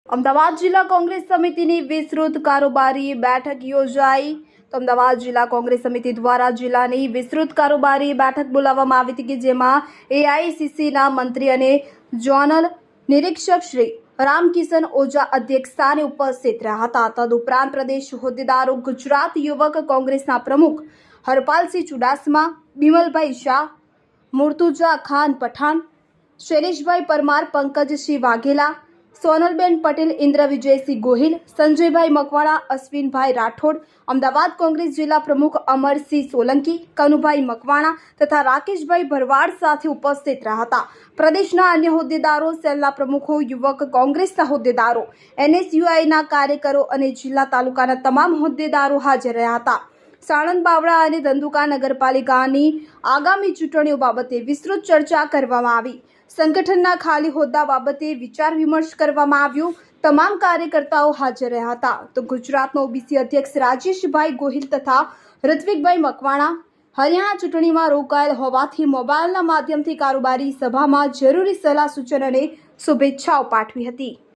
અમદાવાદ જિલ્લા કોંગ્રેસ સમિતિની વિસ્તૃત કારોબારી બેઠક યોજાઈ. અમદાવાદ જિલ્લા કોંગ્રેસ સમિતિ દ્વારા જિલ્લાની વિસ્તૃત કારોબારી બેઠક બોલાવવામાં આવી હતી, કે જેમાં એઆઈસીસીના મંત્રી અને ઝોનલ નિરીક્ષક શ્રી રામકિશન ઓઝા અધ્યક્ષસ્થાને ઉપસ્થિત રહ્યા હતા. તદુપરાંત પ્રદેશ હોદ્દેદારો ગુજરાત યુવક કોંગ્રેસના પ્રમુખ હરપાલસિંહ ચુડાસમા, બિમલભાઈ શાહ, મુર્તુજા ખાન પઠાણ, શૈલેષભાઈ પરમાર, પંકજસિંહ વાઘેલા, સોનલબેન પટેલ, ઇન્દ્ર વિજયસિંહ ગોહિલ, સંજયભાઈ મકવાણા, અશ્વિનભાઈ રાઠોડ, અમદાવાદ કોંગ્રેસ જિલ્લા પ્રમુખ અમરસિંહ સોલંકી, કનુભાઈ મકવાણા તથા રાકેશભાઈ ભરવાડ સાથે ઉપસ્થિત રહ્યા હતા. પ્રદેશના અન્ય હોદ્દેદારો, સેલના પ્રમુખો, યુવક કોંગ્રેસના હોદ્દેદારો, એનએસયુઆઈના કાર્યકરો અને જિલ્લા તાલુકાના તમામ હોદ્દેદારો હાજર રહ્યા હતા. સાણંદ, બાવળા અને ધંધુકા નગરપાલિકાની આગામી ચૂંટણીઓ બાબતે વિસ્તૃત ચર્ચા કરવામાં આવી. સંગઠનના ખાલી હોદ્દા બાબતે વિચાર વિમર્શ કરવામાં આવ્યો. તમામ કાર્યકર્તાઓ હાજર રહ્યા હતા. તો ગુજરાતના ઓબીસી અધ્યક્ષ રાજેશભાઈ ગોહિલ તથા ઋત્વિકભાઈ મકવાણા હરિયાણા ચૂંટણીમાં રોકાયેલ હોવાથી મોબાઈલના માધ્યમથી કારોબારી સભામાં જરૂરી સલાહ સૂચન અને શુભેચ્છાઓ પાઠવી હતી.